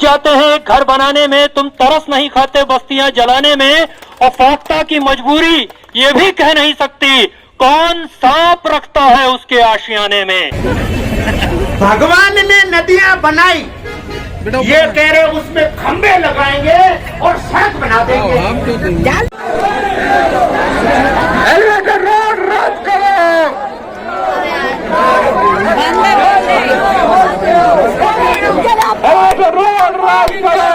जाते हैं घर बनाने में, तुम तरस नहीं खाते बस्तियां जलाने में, और फाख्ता की मजबूरी ये भी कह नहीं सकती कौन सांप रखता है उसके आशियाने में। भगवान ने नदियां बनाई, ये कह रहे उसमें खंबे लगाएंगे और सड़क बना देंगे। एलिवेटेड रोड रद्द करो, रोड रद्द करो।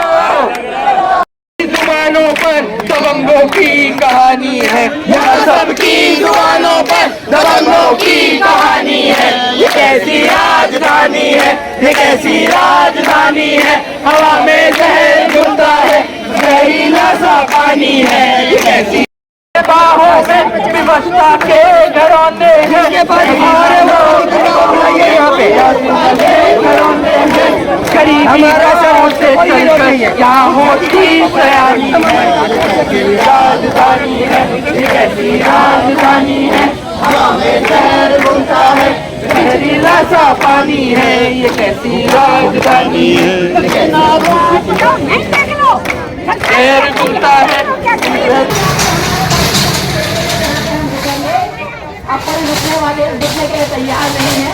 जुबानों पर दबंगों की कहानी है, यहाँ सबकी जुबानों पर दबंगों की कहानी है। ये कैसी राजधानी है, ये कैसी राजधानी है, हवा में जहर घुलता है, जहरीला सा पानी है। ये कैसी बाहों में विवशता के घरौंदे हैं, हमारे लोग हमारा से चलकर क्या होती तैयारी। राजधानी है, ये कैसी राजधानी है, हवा में जहर घुलता है, जहरीला सा पानी है। ये कैसी राजधानी है, जहर घुलता है। अपन रुकने वाले रुकने के लिए तैयार नहीं है,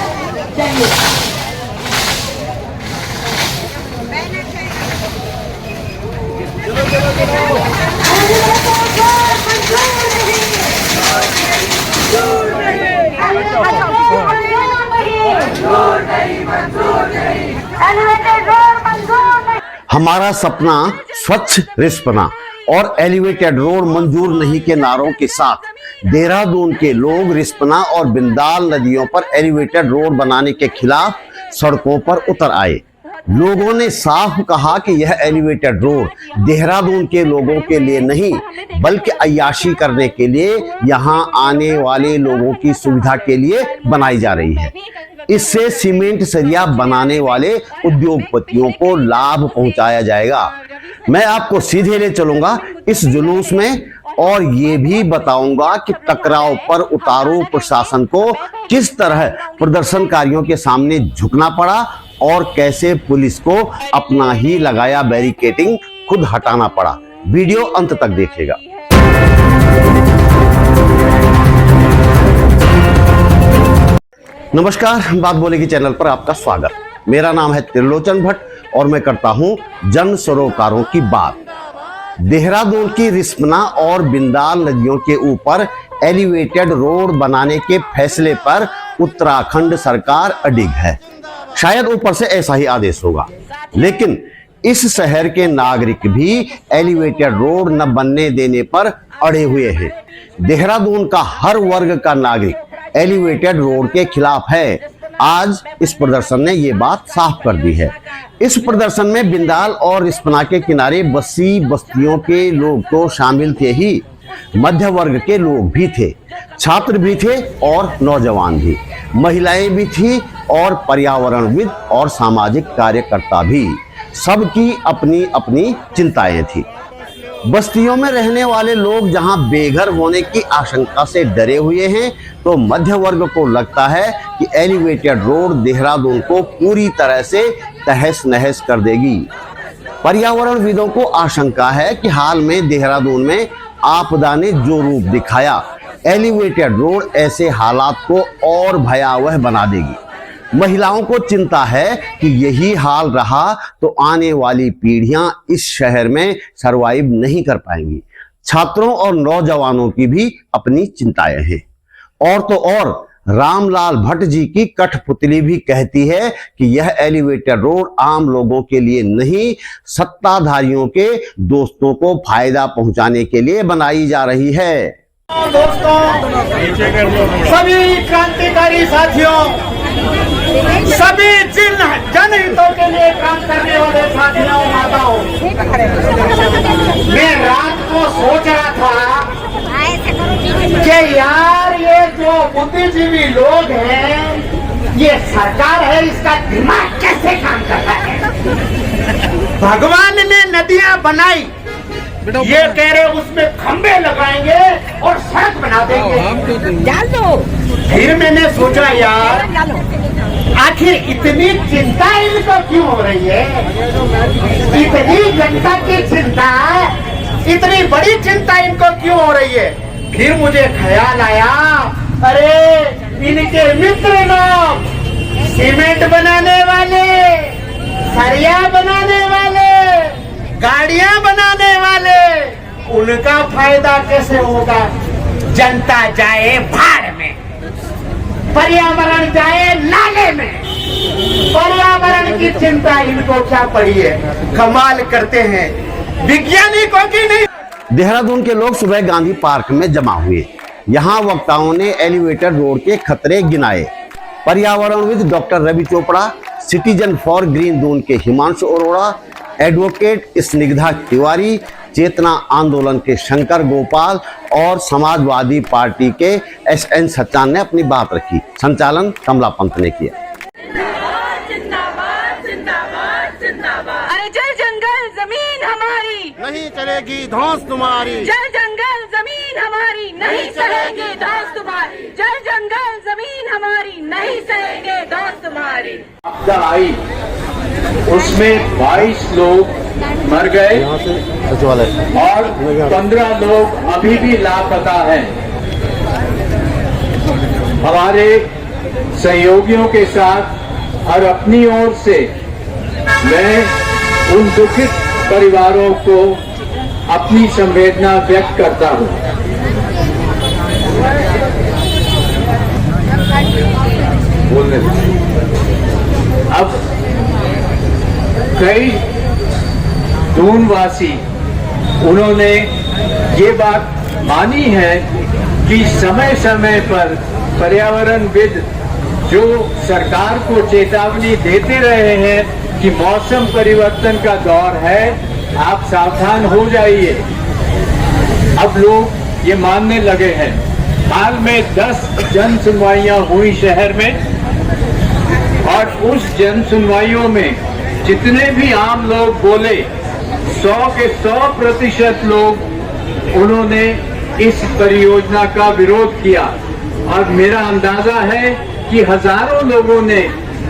चलिए। हमारा सपना स्वच्छ रिस्पना और एलिवेटेड रोड मंजूर नहीं के नारों के साथ देहरादून के लोग रिस्पना और बिंदाल नदियों पर एलिवेटेड रोड बनाने के खिलाफ सड़कों पर उतर आए। लोगों ने साफ कहा कि यह एलिवेटेड रोड देहरादून के लोगों के लिए नहीं बल्कि अय्याशी करने के लिए यहां आने वाले लोगों की सुविधा के लिए बनाई जा रही है। इससे सीमेंट सरिया बनाने वाले उद्योगपतियों को लाभ पहुंचाया जाएगा। मैं आपको सीधे ले चलूंगा इस जुलूस में और ये भी बताऊंगा कि टकराव पर उतारू प्रशासन को किस तरह प्रदर्शनकारियों के सामने झुकना पड़ा और कैसे पुलिस को अपना ही लगाया बैरिकेडिंग खुद हटाना पड़ा। वीडियो अंत तक देखिएगा। नमस्कार, बात बोलेगी चैनल पर आपका स्वागत। मेरा नाम है त्रिलोचन भट्ट और मैं करता हूं जन सरोकारों की बात। देहरादून की रिस्पना और बिंदाल नदियों के ऊपर एलिवेटेड रोड बनाने के फैसले पर उत्तराखंड सरकार अडिग है। शायद ऊपर से ऐसा ही आदेश होगा, लेकिन इस शहर के नागरिक भी एलिवेटेड रोड न बनने देने पर अड़े हुए हैं। देहरादून का हर वर्ग का नागरिक एलिवेटेड रोड के खिलाफ है। आज इस प्रदर्शन ने ये बात साफ कर दी है। इस प्रदर्शन में बिंदाल और रिस्पना के किनारे बसी बस्तियों के लोग तो शामिल थे ही, मध्य वर्ग के लोग भी थे, छात्र भी थे और नौजवान भी, महिलाएं भी थी और पर्यावरणविद और सामाजिक कार्यकर्ता भी। सबकी अपनी अपनी चिंताएं थी। बस्तियों में रहने वाले लोग जहां बेघर होने की आशंका से डरे हुए हैं, तो मध्य वर्ग को लगता है कि एलिवेटेड रोड देहरादून को पूरी तरह से तहस नहस कर देगी। पर्यावरणविदों को आशंका है कि हाल में देहरादून में आपदा ने जो रूप दिखाया, एलिवेटेड रोड ऐसे हालात को और भयावह बना देगी। महिलाओं को चिंता है कि यही हाल रहा तो आने वाली पीढ़ियां इस शहर में सरवाइव नहीं कर पाएंगी। छात्रों और नौजवानों की भी अपनी चिंताएं हैं। और तो और रामलाल भट्ट जी की कठपुतली भी कहती है कि यह एलिवेटेड रोड आम लोगों के लिए नहीं, सत्ताधारियों के दोस्तों को फायदा पहुंचाने के लिए बनाई जा रही है। दोस्तों, सभी क्रांतिकारी साथियों, सभी जनहितों के लिए काम करने वाले साथियों, माताओं, मैं रात को सोच रहा था कि यार ये जो बुद्धिजीवी लोग हैं, ये सरकार है, इसका दिमाग कैसे काम करता है। भगवान ने नदियां बनाई, ये कह रहे उसमें खंबे लगाएंगे और सड़क बना देंगे। डाल दो। फिर मैंने सोचा यार आखिर इतनी चिंता इनको क्यों हो रही है। जनता की चिंता है, इतनी बड़ी चिंता इनको क्यों हो रही है? फिर मुझे ख्याल आया, अरे इनके मित्र लोग सीमेंट बनाने वाले, सरिया बनाने वाले, गाड़ियां बनाने वाले, उनका फायदा कैसे होगा? जनता जाए भाड़ में, पर्यावरण जाए नाले में, पर्यावरण की चिंता इनको क्या पड़ी है? कमाल करते हैं वैज्ञानिकों की नहीं। देहरादून के लोग सुबह गांधी पार्क में जमा हुए। यहाँ वक्ताओं ने एलिवेटेड रोड के खतरे गिनाए। पर्यावरणविद doctor Ravi Chopra, citizen for green Doon के हिमांशु अरोड़ा, एडवोकेट स्निग्धा तिवारी, चेतना आंदोलन के शंकर गोपाल और समाजवादी पार्टी के SN सच्चान ने अपनी बात रखी। संचालन कमला पंत ने किया। अरे जल जंगल जमीन हमारी नहीं चलेगी धौंस तुम्हारी, जल जंगल जमीन हमारी नहीं सहेंगे धौंस तुम्हारी, जल जंगल जमीन हमारी नहीं सहेंगे धौंस तुम्हारी। आपदा आई, उसमें 22 लोग मर गए और 15 लोग अभी भी लापता हैं। हमारे सहयोगियों के साथ और अपनी ओर से मैं उन दुखित परिवारों को अपनी संवेदना व्यक्त करता हूं। अब कई दूनवासी उन्होंने ये बात मानी है कि समय समय पर पर्यावरणविद जो सरकार को चेतावनी देते रहे हैं कि मौसम परिवर्तन का दौर है, आप सावधान हो जाइए, अब लोग ये मानने लगे हैं। हाल में 10 जन सुनवाइयां हुई शहर में और उस जन सुनवाइयों में जितने भी आम लोग बोले 100 के 100% लोग उन्होंने इस परियोजना का विरोध किया। और मेरा अंदाजा है कि हजारों लोगों ने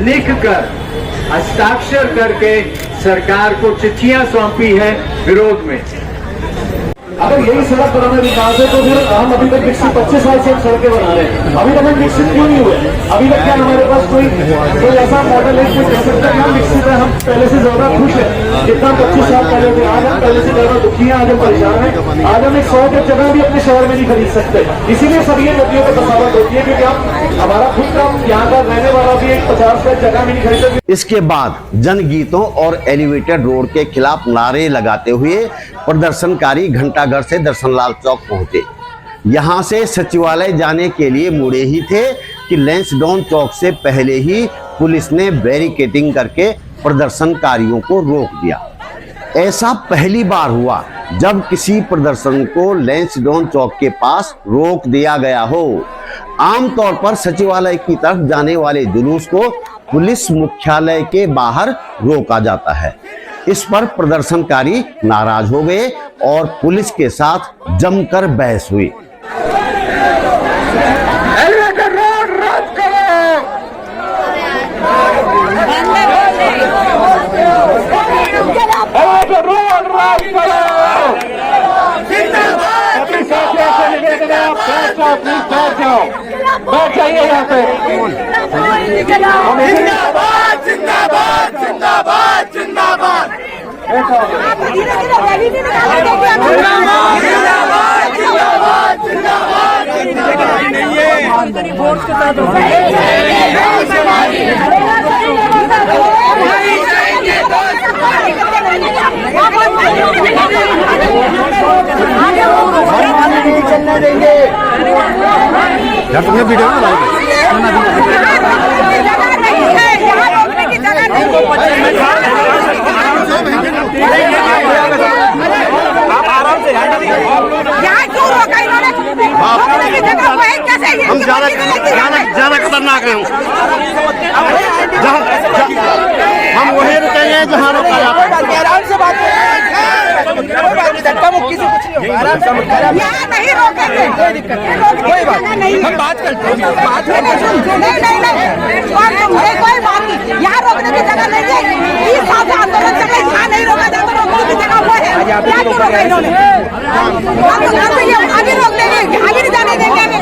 लिखकर हस्ताक्षर करके सरकार को चिट्ठियां सौंपी है विरोध में। अगर यही सड़क बनाने विकास है तो फिर हम अभी तक विकसित 25 साल से हम सड़कें बना रहे हैं, अभी तक हम विकसित क्यों नहीं हुए? अभी तक क्या हमारे पास कोई ऐसा मॉडल है कोई कह सकता है हम विकसित है, हम पहले से ज्यादा खुश है जितना 25 साल पहले थे। आज हम पहले से ज्यादा दुखी हैं, आज हम परेशान हैं। आज हम 100 की जगह भी अपने शहर में नहीं खरीद सकते, इसीलिए सब ये नदियों पर बसावट होती है क्योंकि हम हमारा खुद का यहाँ का रहने वाला भी एक 50 का जगह भी नहीं खरीद सकते। इसके बाद जनगीतों और एलिवेटेड रोड के खिलाफ नारे लगाते हुए प्रदर्शनकारी घंटाघर से दर्शनलाल चौक पहुंचे। यहां से सचिवालय जाने के लिए मुड़े ही थे कि लैंसडाउन चौक से पहले ही पुलिस ने बैरिकेडिंग करके प्रदर्शनकारियों को रोक दिया। ऐसा पहली बार हुआ जब किसी प्रदर्शन को लैंसडाउन चौक के पास रोक दिया गया हो। आमतौर पर सचिवालय की तरफ जाने वाले जुलूस को पुलिस मुख्यालय के बाहर रोका जाता है। इस पर प्रदर्शनकारी नाराज हो गए और पुलिस के साथ जमकर बहस हुई। एलिवेटेड रोड रद्द करो, एलिवेटेड रोड रद्द करो। जिंदाबाद बैठ जाइए यहाँ पे। जिंदाबाद जिंदाबाद जिंदाबाद जिंदाबाद चलने देंगे। यार तुमने वीडियो ना हम ज्यादा खतरनाक हैं। हम वहीं रुकेंगे जहाँ रुका आराम से बात धक्का मुक्की से कुछ नहीं होगा। आराम से यहाँ नहीं रोकेंगे, कोई बात नहीं, हम बात करते हैं। बात नहीं और तुमसे कोई बात नहीं, यहाँ रोकने की जगह नहीं है। 20 साल से आंदोलन चल रहा है, यहाँ नहीं रोका जाता, रोकने की होगा इन्होंने। आगे रोक देंगे, आगे नहीं जाने देंगे हमें।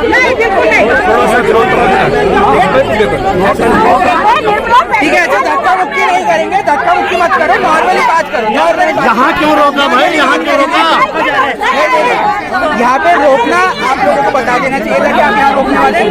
नहीं, बिल्कुल नहीं। ठीक है, अच्छा धक्का मुक्की नहीं करेंगे, धक्का मुक्की मत करो, नॉर्मली बात करो, नॉर्मली बात। यहाँ क्यों रोका भाई, यहाँ क्यों रोका? यहाँ पे रोकना आप लोगों को बता देना चाहिए था कि आप यहाँ रोकने वाले हैं।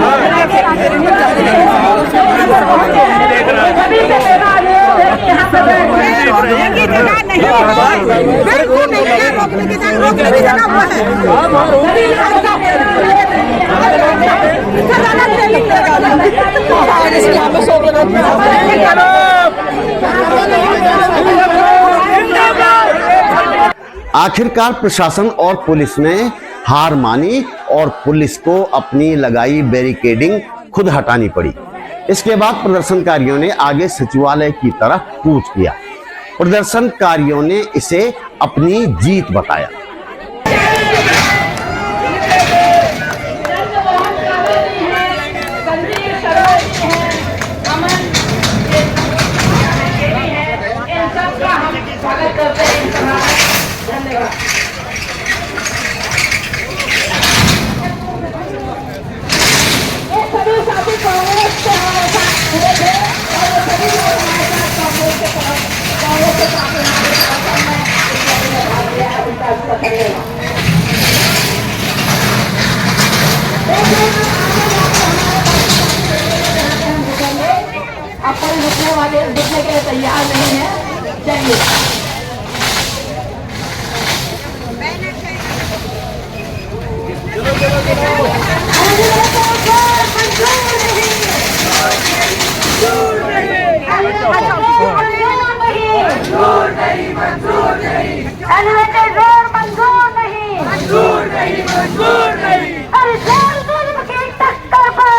आखिरकार प्रशासन और पुलिस ने हार मानी और पुलिस को अपनी लगाई बैरिकेडिंग खुद हटानी पड़ी। इसके बाद प्रदर्शनकारियों ने आगे सचिवालय की तरफ कूच किया। प्रदर्शनकारियों ने इसे अपनी जीत बताया। अपन रुकने वाले रुकने के लिए तैयार नहीं है। चलिए एलिवेटेड रोड मंजूर नहीं, मंजूर नहीं, मंजूर नहीं। अरे जोर जुल्म की टक्कर पर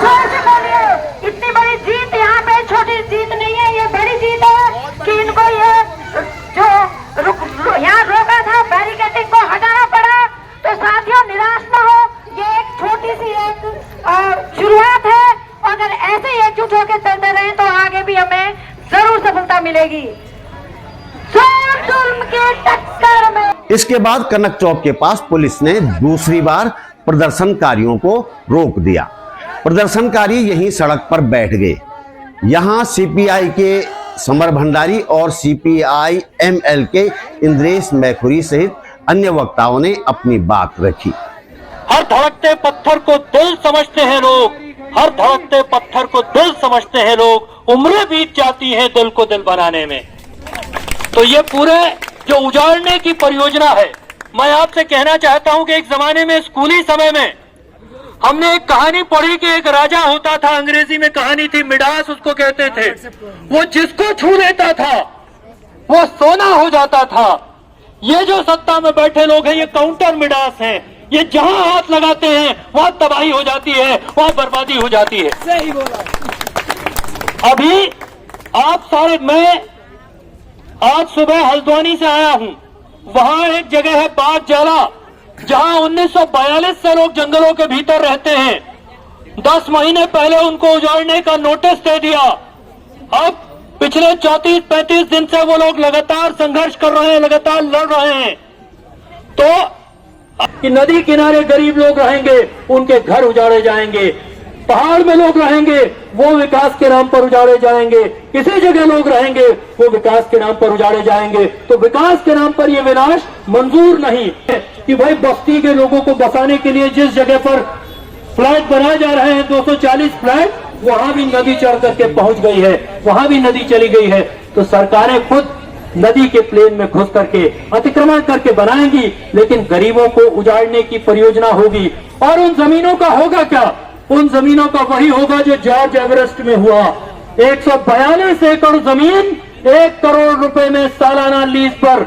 जोर से बोलिए। इतनी बड़ी जीत यहाँ पे छोटी जीत नहीं है, ये बड़ी जीत है कि इनको ये जो यहाँ रोका था बैरिकेडिंग को हटाना पड़ा। तो साथियों निराश न हो, ये एक छोटी सी एक शुरुआत है। अगर ऐसे ही एकजुट होकर चलते रहे तो आगे भी हमें जरूर सफलता मिलेगी। जुल्म की टक्कर में इसके बाद कनक चौक के पास पुलिस ने दूसरी बार प्रदर्शनकारियों को रोक दिया। प्रदर्शनकारी यहीं सड़क पर बैठ गए। यहां सीपीआई के समर भंडारी और सीपीआई एमएल के इंद्रेश मैखुरी सहित अन्य वक्ताओं ने अपनी बात रखी। हर धड़कते पत्थर को दिल समझते हैं लोग, हर धड़कते पत्थर को दिल समझते हैं लोग। उम्रें बीत जाती हैं दिल को दिल बनाने में। तो ये पूरे जो उजाड़ने की परियोजना है, मैं आपसे कहना चाहता हूं कि एक जमाने में स्कूली समय में हमने एक कहानी पढ़ी कि एक राजा होता था, अंग्रेजी में कहानी थी, मिडास उसको कहते थे। वो जिसको छू लेता था वो सोना हो जाता था। ये जो सत्ता में बैठे लोग हैं ये काउंटर मिडास हैं। ये जहां हाथ लगाते हैं वहां तबाही हो जाती है, वहां बर्बादी हो जाती है। सही बोला। अभी आप सारे, मैं आज सुबह हल्द्वानी से आया हूं। वहां एक जगह है बाग जाला, जहां 1942 से लोग जंगलों के भीतर रहते हैं। 10 महीने पहले उनको उजाड़ने का नोटिस दे दिया। अब पिछले 34-35 दिन से वो लोग लगातार संघर्ष कर रहे हैं, लगातार लड़ रहे हैं। तो कि नदी किनारे गरीब लोग रहेंगे, उनके घर उजाड़े जाएंगे। पहाड़ में लोग रहेंगे, वो विकास के नाम पर उजाड़े जाएंगे। किसी जगह लोग रहेंगे, वो विकास के नाम पर उजाड़े जाएंगे। तो विकास के नाम पर ये विनाश मंजूर नहीं है कि भाई बस्ती के लोगों को बसाने के लिए जिस जगह पर फ्लैट बनाए जा रहे हैं 240 फ्लैट, वहां भी नदी चढ़ करके पहुंच गई है, वहां भी नदी चली गई है। तो सरकारें खुद नदी के प्लेन में घुस करके अतिक्रमण करके बनाएंगी, लेकिन गरीबों को उजाड़ने की परियोजना होगी। और उन जमीनों का होगा क्या? उन जमीनों का वही होगा जो जॉर्ज एवरेस्ट में हुआ। 142 एकड़ जमीन 1 करोड़ रुपए में सालाना लीज पर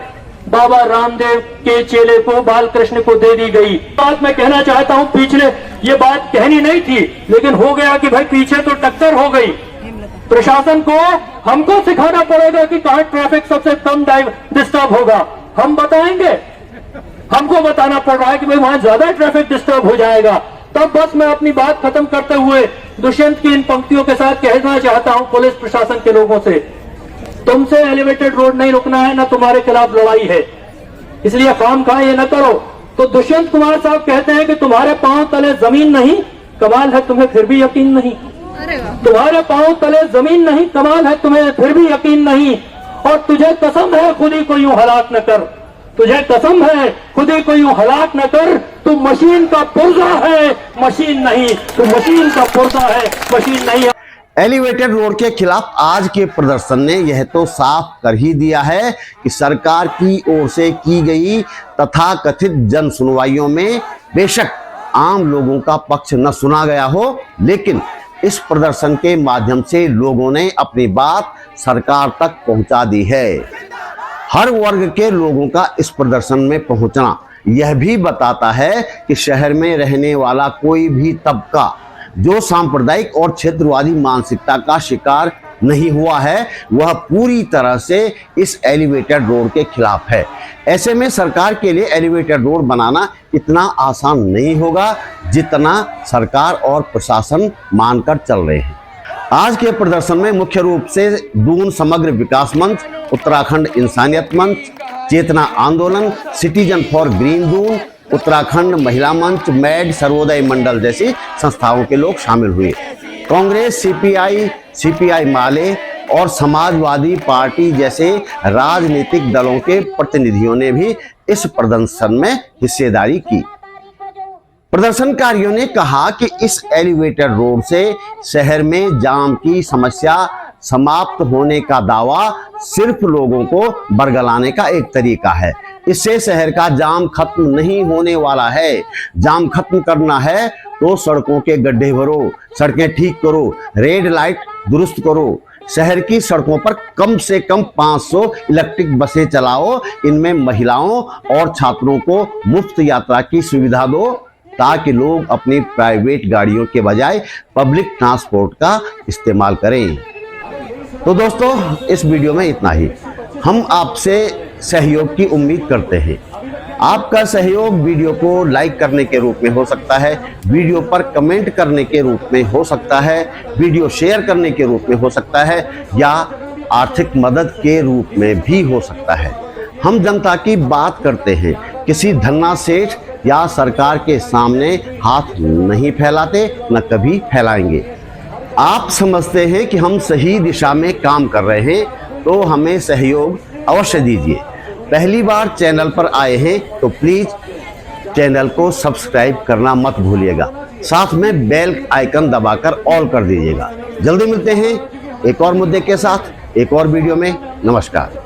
बाबा रामदेव के चेले को, बालकृष्ण को दे दी गई। बात मैं कहना चाहता हूं, पिछले ये बात कहनी नहीं थी, लेकिन हो गया कि भाई पीछे तो टक्कर हो गई। प्रशासन को हमको सिखाना पड़ेगा कि कहां ट्रैफिक सबसे कम डिस्टर्ब होगा। हम बताएंगे, हमको बताना पड़ रहा है कि भाई वहां ज्यादा ट्रैफिक डिस्टर्ब हो जाएगा। तब बस मैं अपनी बात खत्म करते हुए दुष्यंत की इन पंक्तियों के साथ कहना चाहता हूं पुलिस प्रशासन के लोगों से तुमसे एलिवेटेड रोड नहीं रुकना है, ना तुम्हारे खिलाफ लड़ाई है, इसलिए काम खा ये न करो। तो दुष्यंत कुमार साहब कहते हैं कि तुम्हारे पांव तले जमीन नहीं, कमाल है तुम्हें फिर भी यकीन नहीं। तुम्हारे पांव तले जमीन नहीं, कमाल है तुम्हें फिर भी यकीन नहीं। और तुझे कसम है खुद ही को यूं हलाक न कर, तुझे कसम है खुद ही को यूं हलाक न कर। तू मशीन का पुर्जा है, मशीन नहीं, तू मशीन का पुर्जा है, मशीन नहीं। एलिवेटेड रोड के खिलाफ आज के प्रदर्शन ने यह तो साफ कर ही दिया है कि सरकार की ओर से की गई तथाकथित जन सुनवाइयों में बेशक आम लोगों का पक्ष न सुना गया हो, लेकिन इस प्रदर्शन के माध्यम से लोगों ने अपनी बात सरकार तक पहुंचा दी है। हर वर्ग के लोगों का इस प्रदर्शन में पहुंचना यह भी बताता है कि शहर में रहने वाला कोई भी तबका जो सांप्रदायिक और क्षेत्रवादी मानसिकता का शिकार नहीं हुआ है, वह पूरी तरह से इस एलिवेटेड रोड के खिलाफ है। ऐसे में सरकार के लिए एलिवेटेड रोड बनाना इतना आसान नहीं होगा जितना सरकार और प्रशासन मानकर चल रहे हैं। आज के प्रदर्शन में मुख्य रूप से दून समग्र विकास मंच, उत्तराखंड इंसानियत मंच, चेतना आंदोलन, citizen for green Doon, Uttarakhand महिला मंच, मैड, सर्वोदय मंडल जैसी संस्थाओं के लोग शामिल हुए। कांग्रेस, सीपीआई माले और समाजवादी पार्टी जैसे राजनीतिक दलों के प्रतिनिधियों ने भी इस प्रदर्शन में हिस्सेदारी की। प्रदर्शनकारियों ने कहा कि इस एलिवेटेड रोड से शहर में जाम की समस्या समाप्त होने का दावा सिर्फ लोगों को बरगलाने का एक तरीका है। इससे शहर का जाम खत्म नहीं होने वाला है। जाम खत्म करना है तो सड़कों के गड्ढे भरो, सड़कें ठीक करो, रेड लाइट दुरुस्त करो, शहर की सड़कों पर कम से कम 500 इलेक्ट्रिक बसें चलाओ, इनमें महिलाओं और छात्रों को मुफ्त यात्रा की सुविधा दो ताकि लोग अपनी प्राइवेट गाड़ियों के बजाय पब्लिक ट्रांसपोर्ट का इस्तेमाल करें। तो दोस्तों, इस वीडियो में इतना ही। हम आपसे सहयोग की उम्मीद करते हैं। आपका सहयोग वीडियो को लाइक करने के रूप में हो सकता है, वीडियो पर कमेंट करने के रूप में हो सकता है, वीडियो शेयर करने के रूप में हो सकता है, या आर्थिक मदद के रूप में भी हो सकता है। हम जनता की बात करते हैं, किसी धन्ना सेठ या सरकार के सामने हाथ नहीं फैलाते, न कभी फैलाएंगे। आप समझते हैं कि हम सही दिशा में काम कर रहे हैं तो हमें सहयोग अवश्य दीजिए। पहली बार चैनल पर आए हैं तो प्लीज चैनल को सब्सक्राइब करना मत भूलिएगा, साथ में बेल आइकन दबाकर ऑल कर दीजिएगा। जल्दी मिलते हैं एक और मुद्दे के साथ एक और वीडियो में। नमस्कार।